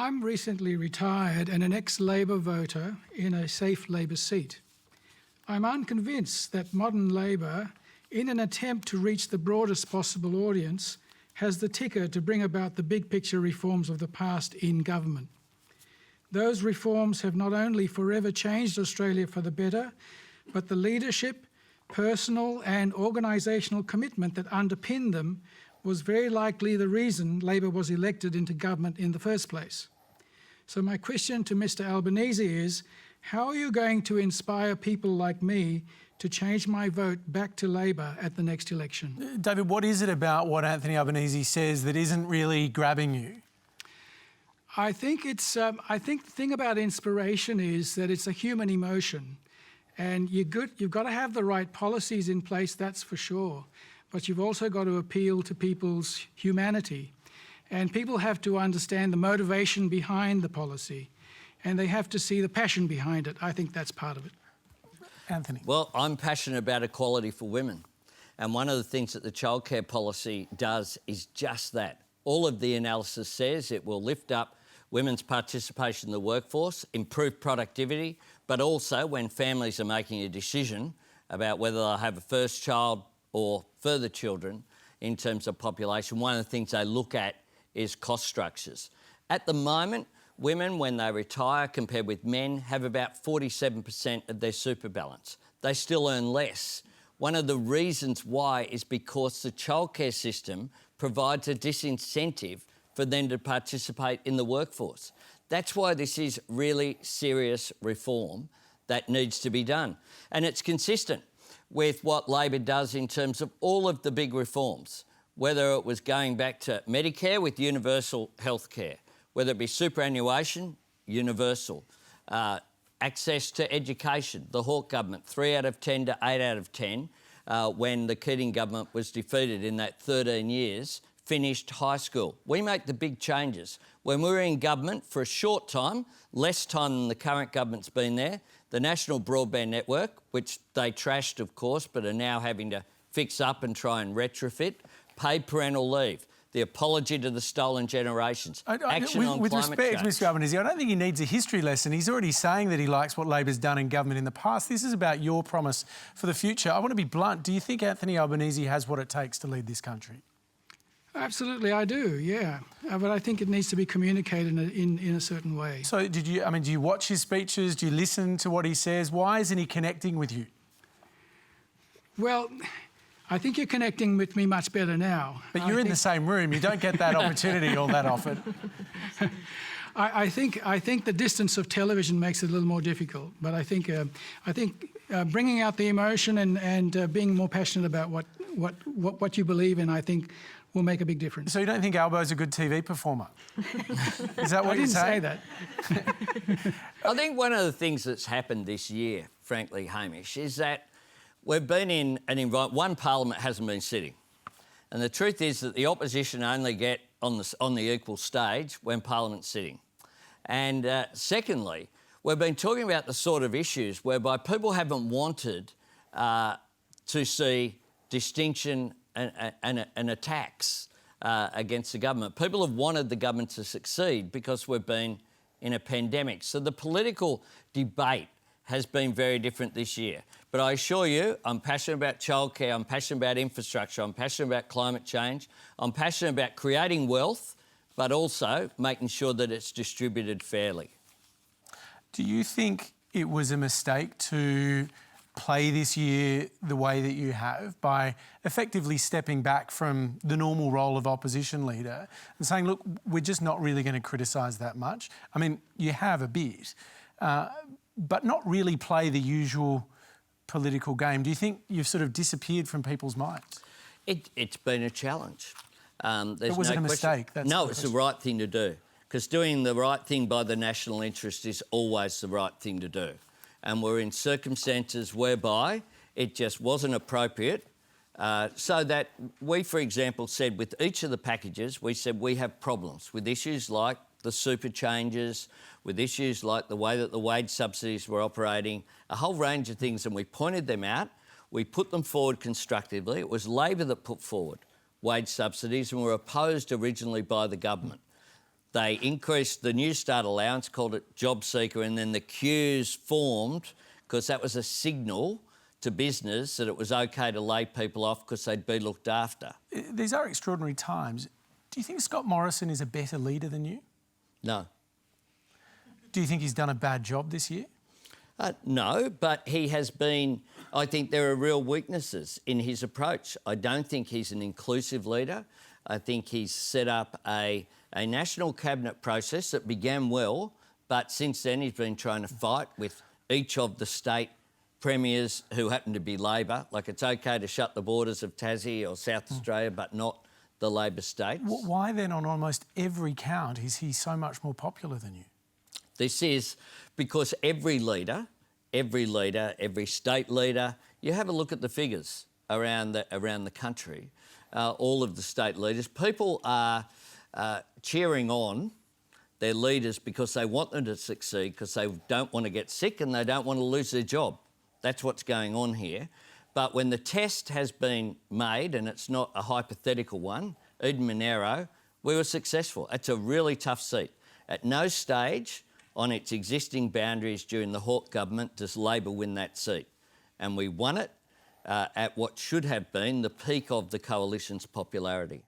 I'm recently retired and an ex-Labor voter in a safe Labor seat. I'm unconvinced that modern Labor, in an attempt to reach the broadest possible audience, has the ticker to bring about the big picture reforms of the past in government. Those reforms have not only forever changed Australia for the better, but the leadership, personal and organisational commitment that underpinned them was very likely the reason Labor was elected into government in the first place. So my question to Mr Albanese is, how are you going to inspire people like me to change my vote back to Labor at the next election? David, what is it about what Anthony Albanese says that isn't really grabbing you? I think the thing about inspiration is that it's a human emotion, and you've got to have the right policies in place, that's for sure. But you've also got to appeal to people's humanity. And people have to understand the motivation behind the policy, and they have to see the passion behind it. I think that's part of it. Anthony. Well, I'm passionate about equality for women. And one of the things that the childcare policy does is just that. All of the analysis says it will lift up women's participation in the workforce, improve productivity, but also when families are making a decision about whether they'll have a first child or further children in terms of population, one of the things they look at is cost structures. At the moment, women, when they retire, compared with men, have about 47% of their super balance. They still earn less. One of the reasons why is because the childcare system provides a disincentive for them to participate in the workforce. That's why this is really serious reform that needs to be done. And it's consistent with what Labor does in terms of all of the big reforms, whether it was going back to Medicare with universal health care, whether it be superannuation, universal, access to education, the Hawke government, 3 out of 10 to 8 out of 10, when the Keating government was defeated in that 13 years, finished high school. We make the big changes. When we were in government for a short time, less time than the current government's been there, the National Broadband Network, which they trashed, of course, but are now having to fix up and try and retrofit, paid parental leave, the apology to the stolen generations, action on with climate respect, change. Mr Albanese, I don't think he needs a history lesson. He's already saying that he likes what Labor's done in government in the past. This is about your promise for the future. I want to be blunt. Do you think Anthony Albanese has what it takes to lead this country? Absolutely, I do, yeah. But I think it needs to be communicated in a certain way. So do you watch his speeches? Do you listen to what he says? Why isn't he connecting with you? Well, I think you're connecting with me much better now. But you're in the same room. You don't get that opportunity all that often. I think the distance of television makes it a little more difficult. But I think bringing out the emotion and being more passionate about what you believe in, I think, will make a big difference. So you don't think Albo's a good TV performer? Is that what you're saying? I didn't say that. I think one of the things that's happened this year, frankly, Hamish, is that we've been in an environment, one parliament hasn't been sitting. And the truth is that the opposition only get on the equal stage when parliament's sitting. And secondly, we've been talking about the sort of issues whereby people haven't wanted to see distinction and attacks against the government. People have wanted the government to succeed because we've been in a pandemic. So the political debate has been very different this year. But I assure you, I'm passionate about childcare, I'm passionate about infrastructure, I'm passionate about climate change, I'm passionate about creating wealth, but also making sure that it's distributed fairly. Do you think it was a mistake to play this year the way that you have by effectively stepping back from the normal role of opposition leader and saying, look, we're just not really going to criticise that much? I mean, you have a bit, but not really play the usual political game. Do you think you've sort of disappeared from people's minds? It's been a challenge. But was it a mistake? No, it's the right thing to do, because doing the right thing by the national interest is always the right thing to do. And we're in circumstances whereby it just wasn't appropriate, so that we, for example, said with each of the packages, we said we have problems with issues like the super changes, with issues like the way that the wage subsidies were operating, a whole range of things, and we pointed them out. We put them forward constructively. It was Labor that put forward wage subsidies and were opposed originally by the government. They increased the New Start allowance, called it Job Seeker, and then the queues formed because that was a signal to business that it was okay to lay people off because they'd be looked after. These are extraordinary times. Do you think Scott Morrison is a better leader than you? No. Do you think he's done a bad job this year? No, but he has been... I think there are real weaknesses in his approach. I don't think he's an inclusive leader. I think he's set up a national cabinet process that began well, but since then he's been trying to fight with each of the state premiers who happen to be Labor. Like, it's okay to shut the borders of Tassie or South Australia, but not the Labor states. Why then, on almost every count, is he so much more popular than you? This is because every leader, every state leader, you have a look at the figures around the country, all of the state leaders, people are cheering on their leaders because they want them to succeed, because they don't want to get sick and they don't want to lose their job. That's what's going on here. But when the test has been made, and it's not a hypothetical one, Eden Monaro, we were successful. It's a really tough seat. At no stage on its existing boundaries during the Hawke government does Labor win that seat. And we won it at what should have been the peak of the coalition's popularity.